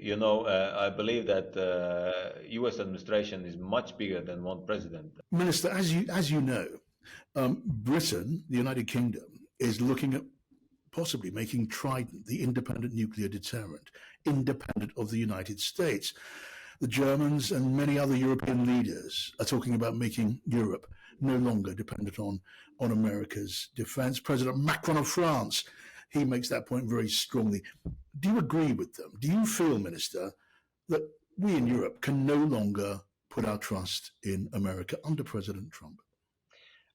I believe that U.S. administration is much bigger than one president. Minister, as you know, Britain, the United Kingdom, is looking at possibly making Trident the independent nuclear deterrent, independent of the United States. The Germans and many other European leaders are talking about making Europe no longer dependent on America's defense. President Macron of France, he makes that point very strongly. Do you agree with them? Do you feel, Minister, that we in Europe can no longer put our trust in America under President Trump?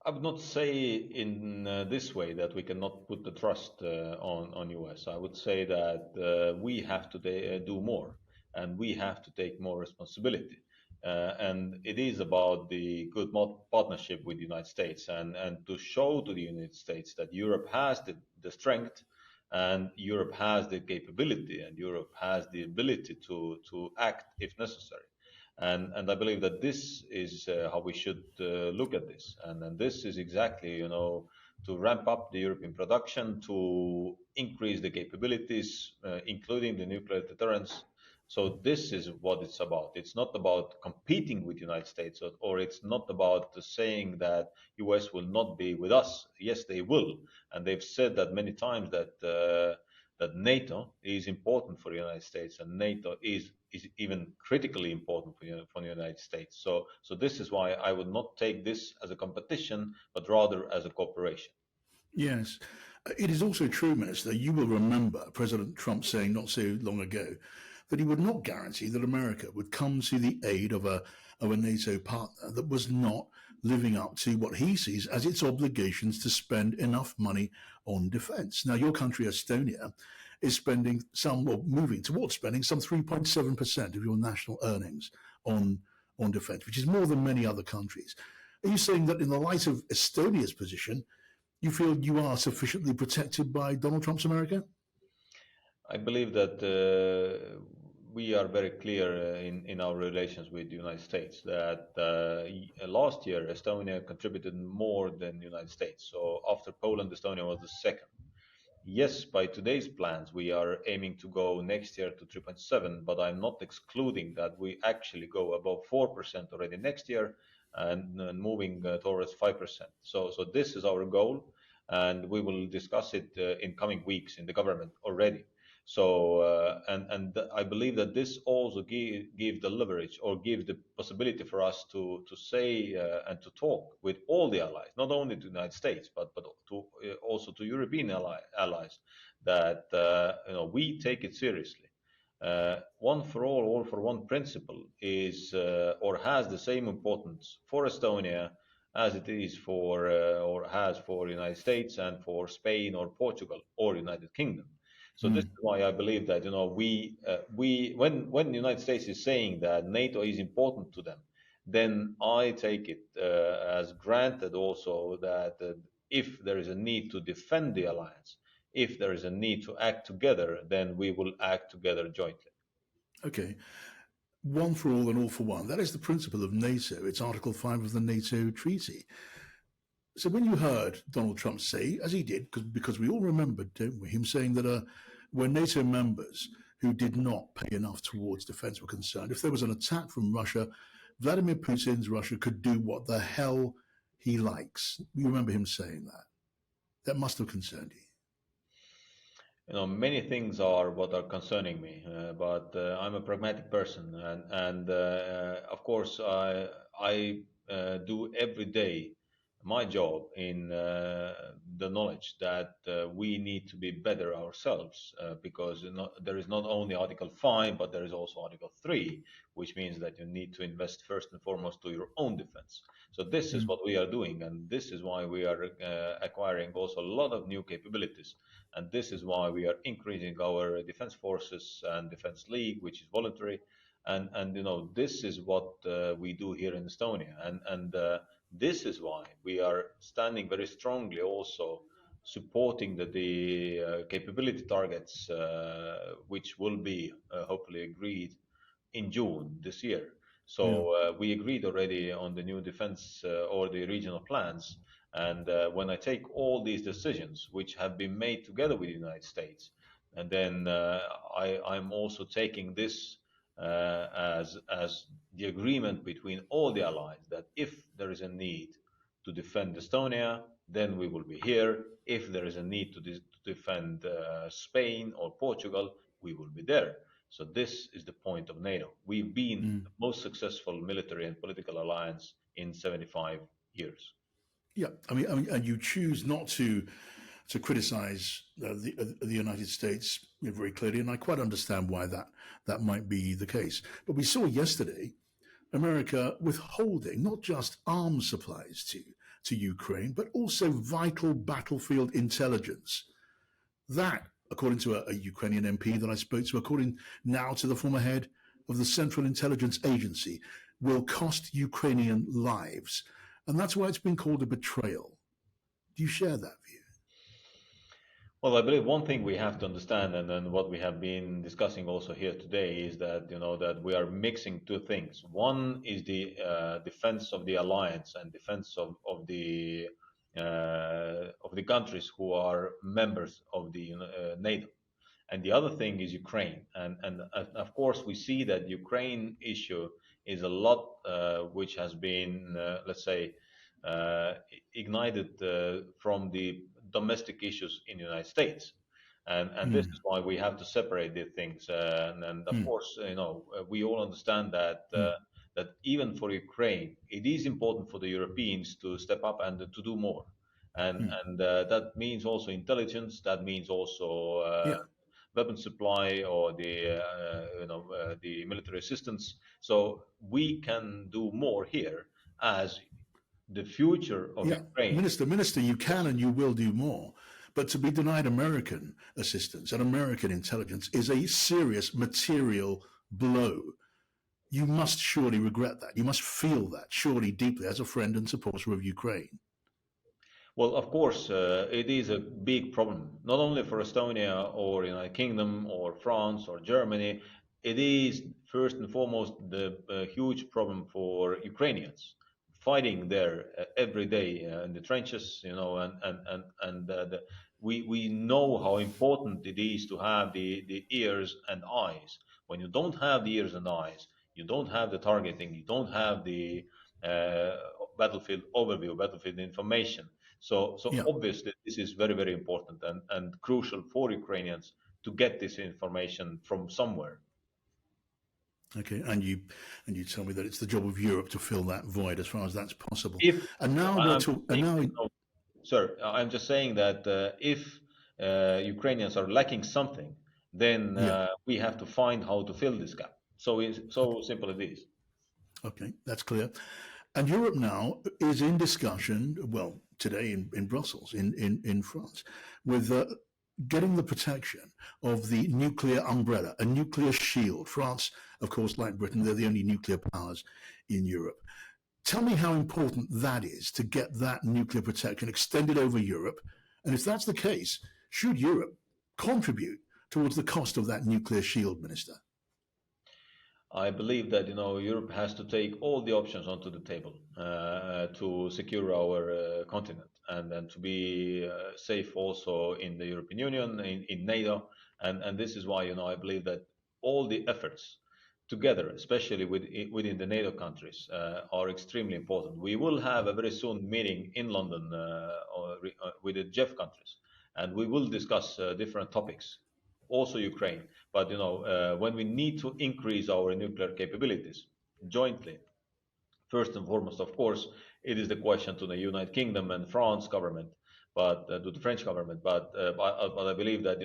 I would not say in this way that we cannot put the trust on US. I would say that we have to do more, and we have to take more responsibility. And it is about the good partnership with the United States, and to show to the United States that Europe has the strength, and Europe has the capability, and Europe has the ability to act if necessary. And I believe that this is how we should look at this. And this is exactly, to ramp up the European production, to increase the capabilities, including the nuclear deterrence. So this is what it's about. It's not about competing with the United States, or it's not about saying that US will not be with us. Yes, they will. And they've said that many times that NATO is important for the United States, and NATO is even critically important for the United States. So this is why I would not take this as a competition, but rather as a cooperation. Yes. It is also true, Minister, you will remember President Trump saying not so long ago that he would not guarantee that America would come to the aid of a NATO partner that was not living up to what he sees as its obligations to spend enough money on defense. Now, your country, Estonia, is spending moving towards spending some 3.7% of your national earnings on defense, which is more than many other countries. Are you saying that in the light of Estonia's position, you feel you are sufficiently protected by Donald Trump's America? I believe that we are very clear in our relations with the United States that last year Estonia contributed more than the United States. So after Poland, Estonia was the second. Yes, by today's plans, we are aiming to go next year to 3.7, but I'm not excluding that we actually go above 4% already next year and moving towards 5%. So this is our goal, and we will discuss it in coming weeks in the government already. So and I believe that this also give the leverage, or give the possibility for us to say and to talk with all the allies, not only to the United States, but to also to European allies, that we take it seriously. One for all for one principle is or has the same importance for Estonia as it is for or has for the United States and for Spain or Portugal or United Kingdom. So this is why I believe that when the United States is saying that NATO is important to them, then I take it as granted also that if there is a need to defend the alliance, if there is a need to act together, then we will act together jointly. Okay. One for all for one. That is the principle of NATO. It's Article 5 of the NATO Treaty. So when you heard Donald Trump say, as he did, because we all remembered, don't we, him saying that when NATO members who did not pay enough towards defense were concerned, if there was an attack from Russia, Vladimir Putin's Russia could do what the hell he likes. You remember him saying that. That must have concerned you. Many things are what are concerning me, but I'm a pragmatic person, and of course I do every day my job in the knowledge that we need to be better ourselves, because there is not only Article 5, but there is also Article 3, which means that you need to invest first and foremost to your own defense. So this is what we are doing, and this is why we are acquiring also a lot of new capabilities, and this is why we are increasing our defense forces and defense league, which is voluntary, and this is what we do here in Estonia, and this is why we are standing very strongly also supporting the capability targets, which will be hopefully agreed in June this year. So we agreed already on the new defense or the regional plans. And when I take all these decisions, which have been made together with the United States, And then I'm also taking this as the agreement between all the allies that if there is a need to defend Estonia, then we will be here. If there is a need to defend Spain or Portugal, we will be there. So this is the point of NATO. We've been Mm. the most successful military and political alliance in 75 years. Yeah, and you choose not to criticize the United States very clearly, and I quite understand why that might be the case. But we saw yesterday America withholding not just arms supplies to Ukraine, but also vital battlefield intelligence. That, according to a Ukrainian MP that I spoke to, according now to the former head of the Central Intelligence Agency, will cost Ukrainian lives. And that's why it's been called a betrayal. Do you share that view? Well, I believe one thing we have to understand, and then what we have been discussing also here today, is that that we are mixing two things. One is the defense of the alliance and defense of the countries who are members of the NATO, and the other thing is Ukraine. And of course, we see that Ukraine issue is a lot which has been, let's say, uh, ignited from the domestic issues in the United States. And this Mm, is why we have to separate the things. And of mm, course, we all understand that mm, that even for Ukraine, it is important for the Europeans to step up and to do more. mm. And that means also intelligence. That means also Yeah, weapon supply or the military assistance. So we can do more here as the future of yeah. Ukraine. Minister, you can and you will do more. But to be denied American assistance and American intelligence is a serious material blow. You must surely regret that. You must feel that surely deeply as a friend and supporter of Ukraine. Well, of course, it is a big problem, not only for Estonia or United Kingdom or France or Germany. It is first and foremost the huge problem for Ukrainians fighting there every day in the trenches, we know how important it is to have the ears and eyes. When you don't have the ears and eyes, you don't have the targeting, you don't have the uh, battlefield overview, battlefield information. So Yeah. obviously this is very, very important and crucial for Ukrainians to get this information from somewhere. Okay. And you tell me that it's the job of Europe to fill that void as far as that's possible. If And now we're I'm talking. And saying, now, sir, I'm just saying that if Ukrainians are lacking something, then yeah. we have to find how to fill this gap. So it's Okay. so simple it is. Okay. That's clear. And Europe now is in discussion, well, today in Brussels, in France, with getting the protection of the nuclear umbrella, a nuclear shield. France, of course, like Britain, they're the only nuclear powers in Europe. Tell me how important that is to get that nuclear protection extended over Europe. And if that's the case, should Europe contribute towards the cost of that nuclear shield, Minister? I believe that Europe has to take all the options onto the table to secure our continent and to be safe also in the European Union, in NATO, and this is why I believe that all the efforts together, especially within the NATO countries, are extremely important. We will have a very soon meeting in London with the GEF countries, and we will discuss different topics, also Ukraine. But when we need to increase our nuclear capabilities jointly, first and foremost, of course, it is the question to the United Kingdom and France government, but to the French government. But I believe that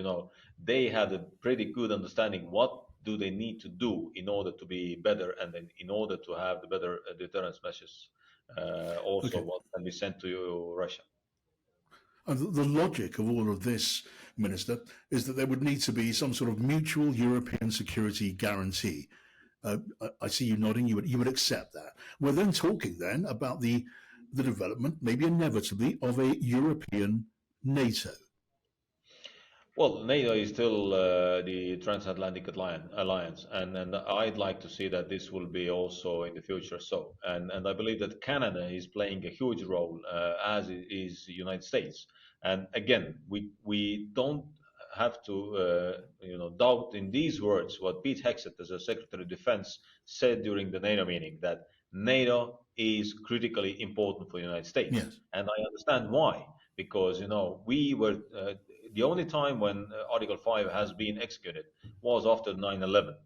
they have a pretty good understanding what do they need to do in order to be better, and then in order to have the better deterrence measures. Also, Okay. what can be sent to Russia. And the logic of all of this, Minister, is that there would need to be some sort of mutual European security guarantee. I see you nodding. You would accept that. We're then talking then about the development, maybe inevitably, of a European NATO. Well, NATO is still the Transatlantic Alliance, and I'd like to see that this will be also in the future so. And I believe that Canada is playing a huge role, as is the United States. And again, we don't have to doubt in these words what Pete Hegseth, as a Secretary of Defense, said during the NATO meeting, that NATO is critically important for the United States, Yes. and I understand why. Because we were the only time when Article 5 has been executed was after 9/11.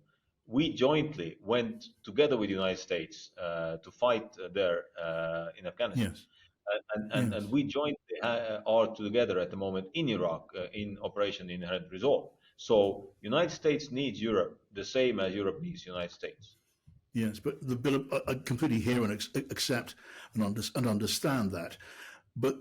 We jointly went together with the United States to fight there in Afghanistan. Yes. And Yes. we jointly are together at the moment in Iraq in Operation Inherent Resolve. So United States needs Europe the same as Europe needs United States. Yes. But the bill, I completely hear and accept and understand that. But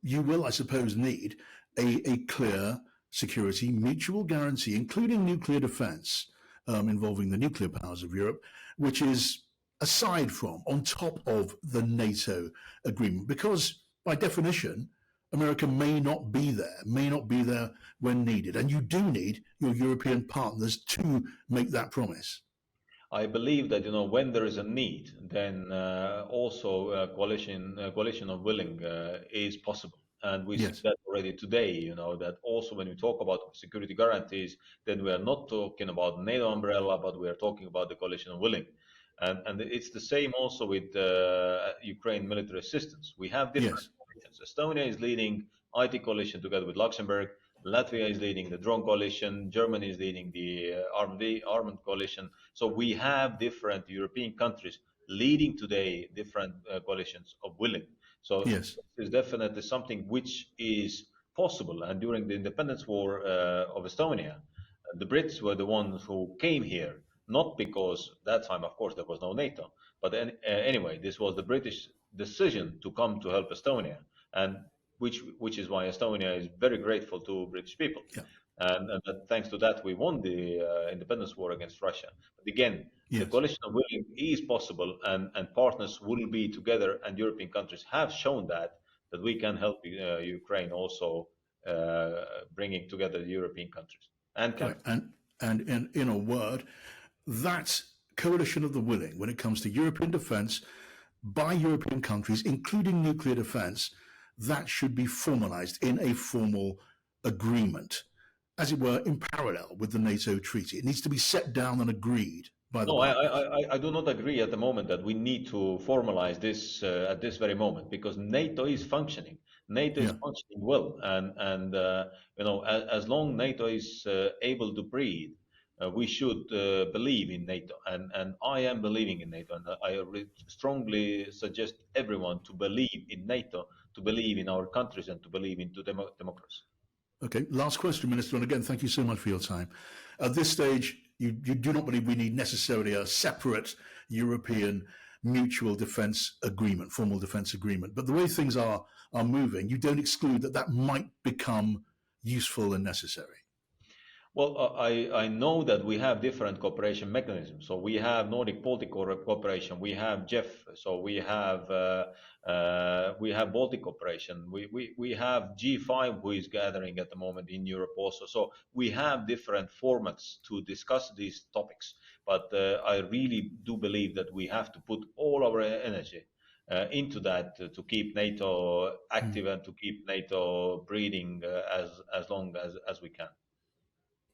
you will, I suppose, need a clear security mutual guarantee, including nuclear defense, involving the nuclear powers of Europe, which is aside from, on top of the NATO agreement. Because by definition, America may not be there when needed. And you do need your European partners to make that promise. I believe that when there is a need, then also coalition of willing is possible, and we see Yes. that already today. That also when we talk about security guarantees, then we are not talking about NATO umbrella, but we are talking about the coalition of willing, and it's the same also with Ukraine military assistance. We have different Yes. coalitions. Estonia is leading IT coalition together with Luxembourg. Latvia is leading the drone coalition. Germany is leading the armed coalition. So we have different European countries leading today different coalitions of willing. So Yes. this is definitely something which is possible. And during the independence war of Estonia, the Brits were the ones who came here, not because that time, of course, there was no NATO. But anyway, this was the British decision to come to help Estonia, and which is why Estonia is very grateful to British people. Yeah. And that thanks to that, we won the independence war against Russia. But again, the Yes. coalition of willing is possible, and partners will be together, and European countries have shown that we can help Ukraine also bringing together the European countries and Correct. countries. And in a word, that coalition of the willing, when it comes to European defence by European countries, including nuclear defence, that should be formalised in a formal agreement, as it were, in parallel with the NATO treaty. It needs to be set down and agreed by the No, I, partners. I, I I do not agree at the moment that we need to formalize this at this very moment, because NATO is functioning. NATO is Yeah. functioning well, and as long NATO is able to breathe, we should believe in NATO, and I am believing in NATO, and strongly suggest everyone to believe in NATO, to believe in our countries, and to believe into democracy. Okay. Last question, Minister. And again, thank you so much for your time. At this stage, you do not believe we need necessarily a separate European mutual defence agreement, formal defence agreement. But the way things are moving, you don't exclude that that might become useful and necessary. Well, I know that we have different cooperation mechanisms. So we have Nordic Baltic cooperation, we have JEF, so we have Baltic cooperation, we have G5 who is gathering at the moment in Europe also. So we have different formats to discuss these topics. But I really do believe that we have to put all our energy into that to keep NATO active and to keep NATO breathing as long as we can.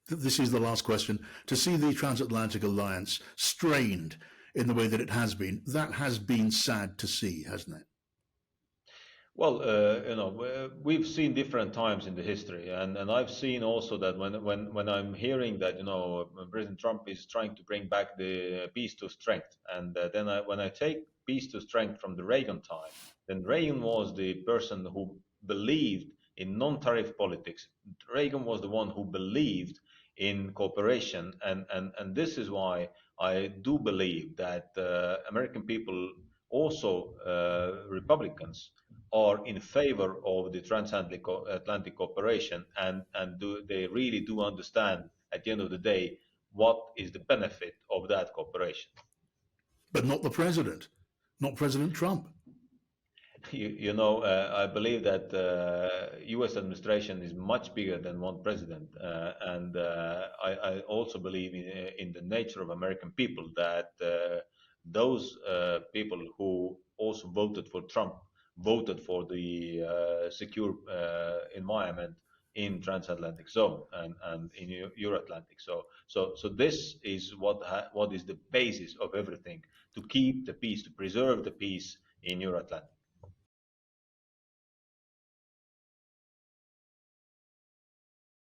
This is the last question. To see the transatlantic alliance strained in the way that it has been, that has been sad to see, hasn't it? Well, we've seen different times in the history, and I've seen also that when I'm hearing that President Trump is trying to bring back the peace to strength, and then when I take peace to strength from the Reagan time, then Reagan was the person who believed in non-tariff politics. Reagan was the one who believed in cooperation, and this is why I do believe that American people, also Republicans, are in favor of the transatlantic cooperation, and they really do understand at the end of the day what is the benefit of that cooperation. But not the president, not President Trump. I believe that U.S. administration is much bigger than one president, and I also believe in the nature of American people, that those people who also voted for Trump voted for the secure environment in transatlantic zone and in Euro-Atlantic. So this is what is the basis of everything, to keep the peace, to preserve the peace in Euro-Atlantic.